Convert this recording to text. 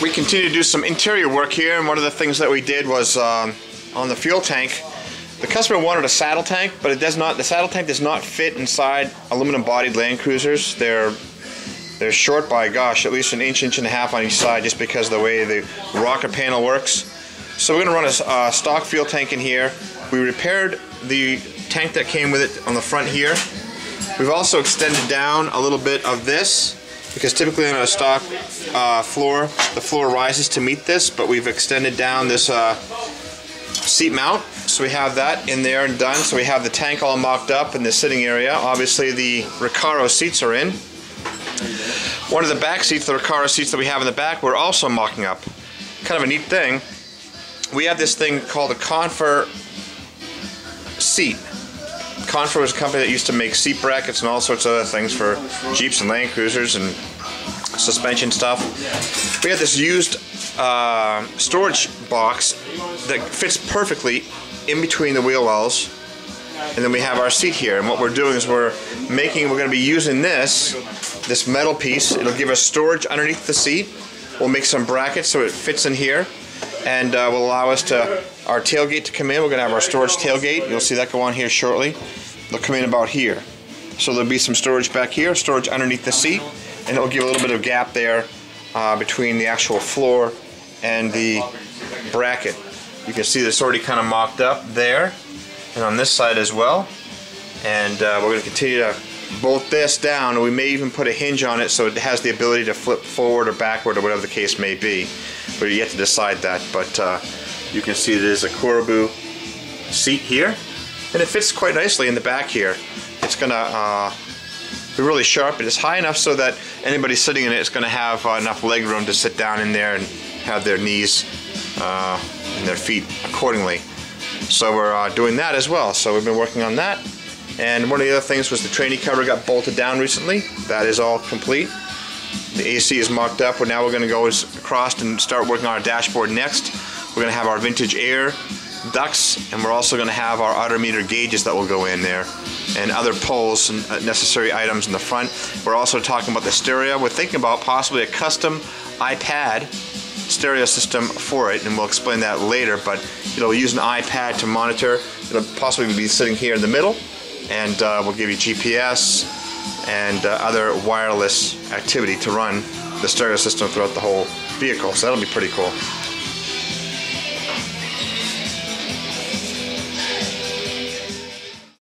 We continue to do some interior work here, and one of the things that we did was on the fuel tank. The customer wanted a saddle tank, but it does not. The saddle tank does not fit inside aluminum-bodied Land Cruisers. They're short by, gosh, at least an inch and a half on each side, just because of the way the rocker panel works. So we're going to run a stock fuel tank in here. We repaired the tank that came with it on the front here. We've also extended down a little bit of this, because typically on a stock floor, the floor rises to meet this, but we've extended down this seat mount, so we have that in there and done. So we have the tank all mocked up in the sitting area. Obviously the Recaro seats are in. One of the back seats, the Recaro seats that we have in the back, we're also mocking up. Kind of a neat thing. We have this thing called a Confer seat. Confer was a company that used to make seat brackets and all sorts of other things for Jeeps and Land Cruisers and suspension stuff. We have this used storage box that fits perfectly in between the wheel wells, and then we have our seat here. And what we're doing is we're going to be using this metal piece. It'll give us storage underneath the seat. We'll make some brackets so it fits in here, and will allow us our tailgate to come in. We're going to have our storage tailgate. You'll see that go on here shortly. They'll come in about here. So there'll be some storage back here, storage underneath the seat, and it'll give a little bit of gap there between the actual floor and the bracket. You can see this already kind of mocked up there, and on this side as well. And we're going to continue to bolt this down, and we may even put a hinge on it so it has the ability to flip forward or backward or whatever the case may be. We're yet to decide that, but you can see there's a Corbu seat here, and it fits quite nicely in the back here. It's going to be really sharp. It is high enough so that anybody sitting in it is going to have enough leg room to sit down in there and have their knees and their feet accordingly. So we're doing that as well. So we've been working on that. And one of the other things was the trainee cover got bolted down recently. That is all complete. The AC is mocked up. Now we're going to go across and start working on our dashboard next. We're going to have our vintage air ducts, and we're also going to have our odometer meter gauges that will go in there, and other poles and necessary items in the front. We're also talking about the stereo. We're thinking about possibly a custom iPad stereo system for it, and we'll explain that later, but it'll use an iPad to monitor. It'll possibly be sitting here in the middle, and we'll give you GPS and other wireless activity to run the stereo system throughout the whole vehicle, so that'll be pretty cool.